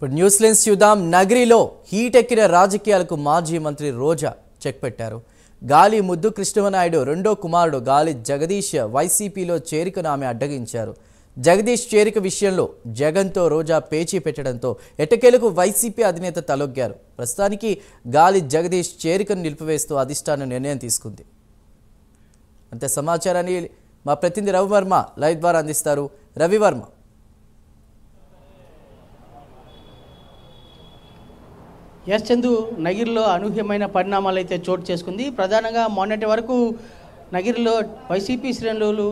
ఇప్పుడు news lens చూద్దాం. నగరిలో heat ఎక్కిన రాజకీయాలకు మాజీ మంత్రి రోజా చెక్ పెట్టారు. గాలి ముద్దు కృష్ణమనాయుడు రెండో కుమారుడు గాలి జగదీష్ వైసీపీలో చేరికను ఆమె అడ్డగించారు. జగదీష్ చేరిక విషయంలో జగన్తో రోజా పేచీ పెట్టడంతో ఎట్టకేలకు వైసీపీ అధినేత తలొగ్గారు. ప్రస్తుతానికి గాలి జగదీష్ చేరికను నిలిపివేస్తూ అధిష్టానం నిర్ణయం తీసుకుంది. అంతే సమాచారాన్ని మా ప్రతినిధి రవివర్మ లైవ్ ద్వారా అందిస్తారు. రవివర్మ, ఎస్ చందు, నగిరిలో అనూహ్యమైన పరిణామాలు అయితే చోటు చేసుకుంది. ప్రధానంగా మొన్నటి వరకు నగిరిలో వైసీపీ శ్రేణులు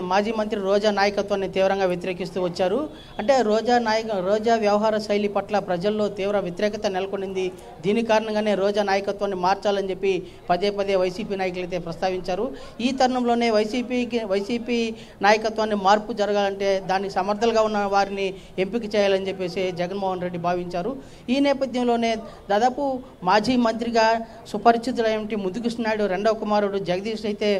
మాజీ మంత్రి రోజా నాయకత్వాన్ని తీవ్రంగా వ్యతిరేకిస్తూ వచ్చారు. అంటే రోజా వ్యవహార శైలి పట్ల ప్రజల్లో తీవ్ర వ్యతిరేకత నెలకొనింది. దీని కారణంగానే రోజా నాయకత్వాన్ని మార్చాలని చెప్పి పదే పదే వైసీపీ నాయకులు అయితే ప్రస్తావించారు. ఈ తరుణంలోనే వైసీపీ నాయకత్వాన్ని మార్పు జరగాలంటే దానికి సమర్థులుగా ఉన్న వారిని ఎంపిక చేయాలని చెప్పేసి జగన్మోహన్ రెడ్డి భావించారు. ఈ నేపథ్యంలోనే దాదాపు మాజీ మంత్రిగా సుపరిచితులైన ముద్దుకృష్ణనాయుడు రెండవ కుమారుడు జగదీష్ అయితే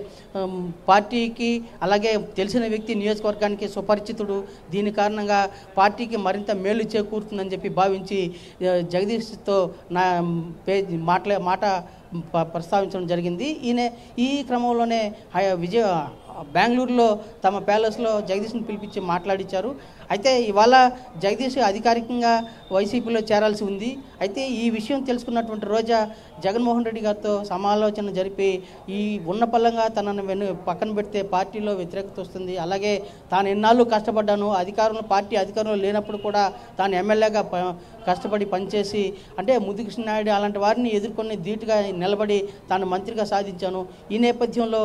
పార్టీకి అలాగే తెలిసిన వ్యక్తి, నియోజకవర్గానికి సుపరిచితుడు. దీని కారణంగా పార్టీకి మరింత మేలు చేకూరుతుందని చెప్పి భావించి జగదీష్తో మాట ప్రస్తావించడం జరిగింది. ఈ క్రమంలోనే బెంగళూరులో తమ ప్యాలెస్లో జగదీష్ని పిలిపించి మాట్లాడించారు. అయితే ఇవాళ జగదీష్ అధికారికంగా వైసీపీలో చేరాల్సి ఉంది. అయితే ఈ విషయం తెలుసుకున్నటువంటి రోజా జగన్మోహన్ రెడ్డి గారితో సమాలోచన జరిపి ఈ ఉన్న పల్లంగా తనను పక్కన పెడితే పార్టీలో వ్యతిరేకత వస్తుంది, అలాగే తాను ఎన్నాళ్ళు కష్టపడ్డాను, పార్టీ అధికారంలో లేనప్పుడు కూడా తాను ఎమ్మెల్యేగా కష్టపడి పనిచేసి అంటే ముద్దుకృష్ణనాయుడు అలాంటి వారిని ఎదుర్కొని ధీటుగా నిలబడి తాను మంత్రిగా సాధించాను. ఈ నేపథ్యంలో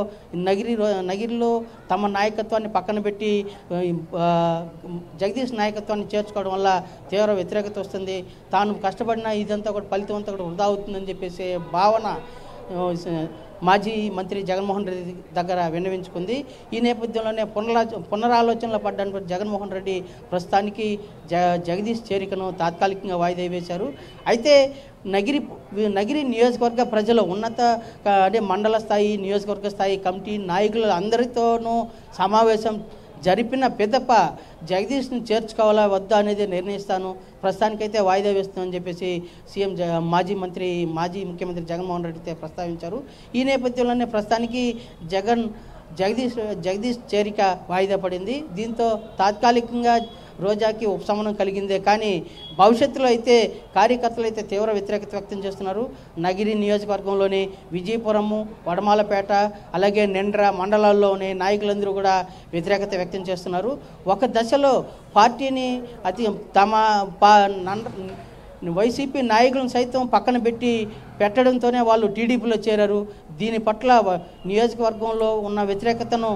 నగిరిలో తమ నాయకత్వాన్ని పక్కన పెట్టి జగదీష్ నాయకత్వాన్ని చేర్చుకోవడం వల్ల తీవ్ర వ్యతిరేకత వస్తుంది, తాను కష్టపడిన ఇదంతా కూడా ఫలితం అంతా కూడా వృధా అవుతుందని చెప్పేసి భావన మాజీ మంత్రి జగన్మోహన్ రెడ్డి దగ్గర విన్నవించుకుంది. ఈ నేపథ్యంలోనే పునరాలోచనలో పడ్డానికి జగన్మోహన్ రెడ్డి ప్రస్తుతానికి జగదీష్ చేరికను తాత్కాలికంగా వాయిదా వేశారు. అయితే నగిరి నియోజకవర్గ ప్రజలు అంటే మండల స్థాయి, నియోజకవర్గ స్థాయి కమిటీ నాయకులు అందరితోనూ సమావేశం జరిపిన పిదప జగదీష్ని చేర్చుకోవాలా వద్దా అనేది నిర్ణయిస్తాను, ప్రస్తుతానికైతే వాయిదా వేస్తామని చెప్పేసి సీఎం మాజీ ముఖ్యమంత్రి జగన్మోహన్ రెడ్డి అయితే ప్రస్తావించారు. ఈ నేపథ్యంలోనే ప్రస్తుతానికి జగదీష్ చేరిక వాయిదా పడింది. దీంతో తాత్కాలికంగా రోజాకి ఉపశమనం కలిగిందే కానీ భవిష్యత్తులో అయితే కార్యకర్తలు అయితే తీవ్ర వ్యతిరేకత వ్యక్తం చేస్తున్నారు. నగిరి నియోజకవర్గంలోని విజయపురము, వడమాలపేట, అలాగే నిండ్ర మండలాల్లోని నాయకులందరూ కూడా వ్యతిరేకత వ్యక్తం చేస్తున్నారు. ఒక దశలో పార్టీని వైసీపీ నాయకులను సైతం పక్కన పెట్టడంతోనే వాళ్ళు టీడీపీలో చేరారు. దీని పట్ల నియోజకవర్గంలో ఉన్న వ్యతిరేకతను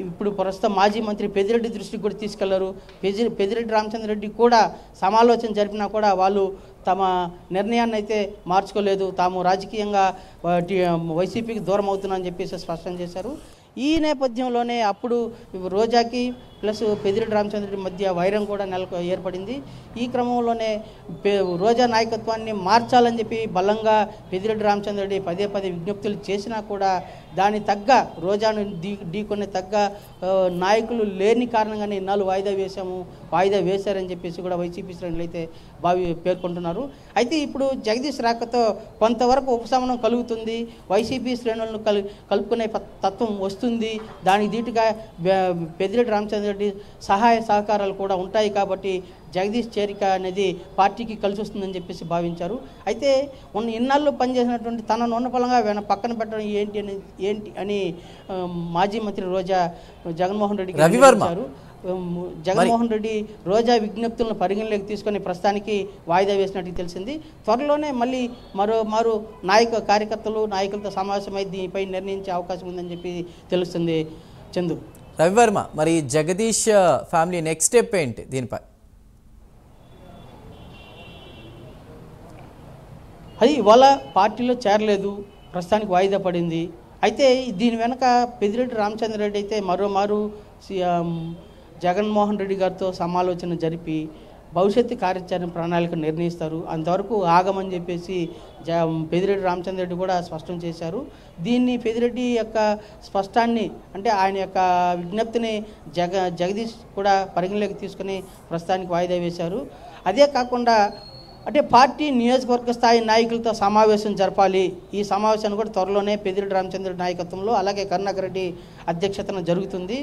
ఇప్పుడు ప్రస్తుతం మాజీ మంత్రి పెద్దిరెడ్డి దృష్టికి కూడా తీసుకెళ్లారు. పెద్దిరెడ్డి రామచంద్రరెడ్డి కూడా సమాలోచన జరిపినా కూడా వాళ్ళు తమ నిర్ణయాన్ని అయితే మార్చుకోలేదు, తాము రాజకీయంగా వైసీపీకి దూరం అవుతున్నామని చెప్పేసి స్పష్టం చేశారు. ఈ నేపథ్యంలోనే అప్పుడు రోజాకి ప్లస్ పెద్దిరెడ్డి రామచంద్రరెడ్డి మధ్య వైరం కూడా ఏర్పడింది. ఈ క్రమంలోనే రోజా నాయకత్వాన్ని మార్చాలని చెప్పి బలంగా పెద్దిరెడ్డి రామచంద్రరెడ్డి పదే విజ్ఞప్తులు చేసినా కూడా దాని తగ్గ రోజాను ఢీకొనే తగ్గ నాయకులు లేని కారణంగానే ఇన్నాళ్ళు వాయిదా వేశారని చెప్పేసి కూడా వైసీపీ శ్రేణులు అయితే పేర్కొంటున్నారు. అయితే ఇప్పుడు జగదీష్ రాకతో కొంతవరకు ఉపశమనం కలుగుతుంది, వైసీపీ శ్రేణులను కలుపుకునే తత్వం వస్తుంది. దానికి ధీటుగా పెద్దిరెడ్డి రామచంద్రరెడ్డి సహాయ సహకారాలు కూడా ఉంటాయి కాబట్టి జగదీష్ చేరిక అనేది పార్టీకి కలిసి వస్తుందని చెప్పేసి భావించారు. అయితే ఇన్నాళ్ళు పనిచేసినటువంటి తనను ఉన్న పలంగా పక్కన పెట్టడం ఏంటి అని మాజీ మంత్రి రోజా జగన్మోహన్ రెడ్డికి వివరించారు. జగన్మోహన్ రెడ్డి రోజా విజ్ఞప్తులను పరిగణలోకి తీసుకొని ప్రస్తుతానికి వాయిదా వేసినట్టు తెలిసింది. త్వరలోనే మళ్ళీ మరో కార్యకర్తలు నాయకులతో సమావేశమై దీనిపై నిర్ణయించే అవకాశం ఉందని చెప్పి తెలుస్తుంది. చందు, రవివర్మ, మరి జగదీష్ ఫ్యామిలీ నెక్స్ట్ స్టెప్ ఏంటి దీనిపై? అది ఇవాళ పార్టీలో చేరలేదు, ప్రస్తుతానికి వాయిదా పడింది. అయితే దీని వెనక పెద్దిరెడ్డి రామచంద్రరెడ్డి అయితే మరోమారు జగన్మోహన్ రెడ్డి గారితో సమాలోచన జరిపి భవిష్యత్తు కార్యాచరణ ప్రణాళిక నిర్ణయిస్తారు. అంతవరకు ఆగమని చెప్పేసి పెద్దిరెడ్డి రామచంద్రరెడ్డి కూడా స్పష్టం చేశారు. దీన్ని పెద్దిరెడ్డి యొక్క స్పష్టాన్ని అంటే ఆయన యొక్క విజ్ఞప్తిని జగదీష్ కూడా పరిగణలోకి తీసుకుని ప్రస్తుతానికి వాయిదా వేశారు. అదే కాకుండా అంటే పార్టీ నియోజకవర్గ స్థాయి నాయకులతో సమావేశం జరపాలి. ఈ సమావేశాన్ని కూడా త్వరలోనే పెద్దిరెడ్డి రామచంద్రరెడ్డి నాయకత్వంలో అలాగే కరుణాకర్ రెడ్డి అధ్యక్షతన జరుగుతుంది.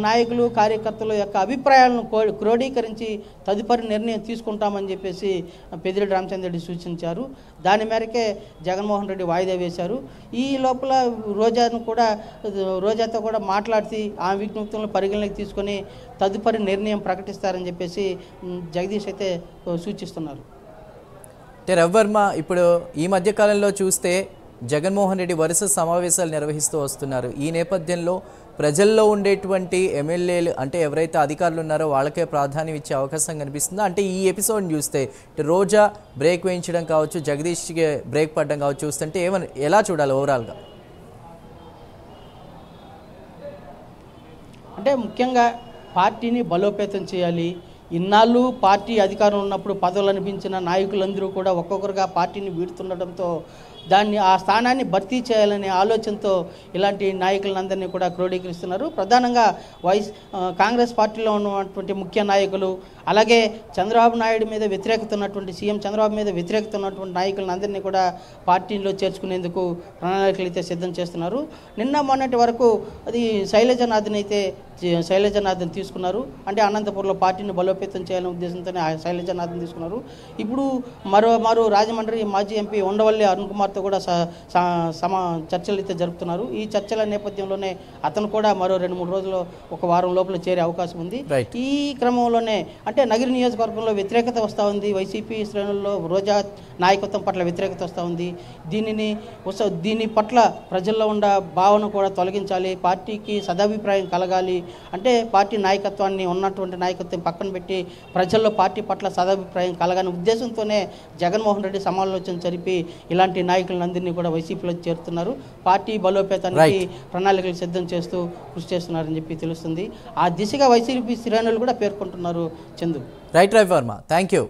నాయకులు కార్యకర్తల యొక్క అభిప్రాయాలను క్రోడీకరించి తదుపరి నిర్ణయం తీసుకుంటామని చెప్పేసి పెద్దిరెడ్డి రామచంద్రరెడ్డి సూచించారు. దాని మేరకే జగన్మోహన్ రెడ్డి వాయిదా వేశారు. ఈ లోపల రోజాతో కూడా మాట్లాడి ఆ విజ్ఞప్తులను పరిగణలోకి తీసుకొని తదుపరి నిర్ణయం ప్రకటిస్తారని చెప్పేసి జగదీష్ అయితే సూచిస్తున్నారు. అంటే రవివర్మ ఇప్పుడు ఈ మధ్యకాలంలో చూస్తే జగన్మోహన్ రెడ్డి వరుస సమావేశాలు నిర్వహిస్తూ వస్తున్నారు. ఈ నేపథ్యంలో ప్రజల్లో ఉండేటువంటి ఎమ్మెల్యేలు అంటే ఎవరైతే అధికారులు ఉన్నారో వాళ్ళకే ప్రాధాన్యం ఇచ్చే అవకాశం కనిపిస్తుందో, అంటే ఈ ఎపిసోడ్ చూస్తే రోజా బ్రేక్ వేయించడం కావచ్చు, జగదీష్కి బ్రేక్ పడడం కావచ్చు చూస్తుంటే ఎలా చూడాలి ఓవరాల్గా? అంటే ముఖ్యంగా పార్టీని బలోపేతం చేయాలి. ఇన్నాళ్ళు పార్టీ అధికారం ఉన్నప్పుడు పదవులు అనిపించిన నాయకులందరూ కూడా ఒక్కొక్కరుగా పార్టీని వీడుతుండటంతో ఆ స్థానాన్ని భర్తీ చేయాలనే ఆలోచనతో ఇలాంటి నాయకులందరినీ కూడా క్రోడీకరిస్తున్నారు. ప్రధానంగా కాంగ్రెస్ పార్టీలో ఉన్నటువంటి ముఖ్య నాయకులు అలాగే చంద్రబాబు నాయుడు మీద వ్యతిరేకత ఉన్నటువంటి సీఎం చంద్రబాబు మీద వ్యతిరేకత ఉన్నటువంటి నాయకులందరినీ కూడా పార్టీలో చేర్చుకునేందుకు ప్రణాళికలు అయితే సిద్ధం చేస్తున్నారు. నిన్న మొన్నటి వరకు అది శైలజనాథన్ తీసుకున్నారు. అంటే అనంతపురంలో పార్టీని బలోపేతం చేయాలనే ఉద్దేశంతోనే శైలజనాథన్ తీసుకున్నారు. ఇప్పుడు మరో రాజమండ్రి మాజీ ఎంపీ ఉండవల్లి అరుణ్ కుమార్తో కూడా చర్చలు అయితే జరుపుతున్నారు. ఈ చర్చల నేపథ్యంలోనే అతను కూడా మరో 2-3 రోజుల్లో ఒక వారం లోపల చేరే అవకాశం ఉంది. ఈ క్రమంలోనే అంటే నగిరి నియోజకవర్గంలో వ్యతిరేకత వస్తూ ఉంది. వైసీపీ శ్రేణుల్లో రోజా నాయకత్వం పట్ల వ్యతిరేకత వస్తూ ఉంది. దీని పట్ల ప్రజల్లో ఉన్న భావన కూడా తొలగించాలి, పార్టీకి సదాభిప్రాయం కలగాలి. అంటే పార్టీ నాయకత్వాన్ని ఉన్నటువంటి నాయకత్వం పక్కన పెట్టి ప్రజల్లో పార్టీ పట్ల సదాభిప్రాయం కలగని ఉద్దేశంతోనే జగన్మోహన్ రెడ్డి సమాలోచన జరిపి ఇలాంటి నాయకులందరినీ కూడా వైసీపీలో చేరుతున్నారు. పార్టీ బలోపేతానికి ప్రణాళికలు సిద్ధం చేస్తూ కృషి చేస్తున్నారని చెప్పి తెలుస్తుంది. ఆ దిశగా వైసీపీ శ్రేణులు కూడా పేర్కొంటున్నారు. Chandu. Right Ravi Varma, thank you.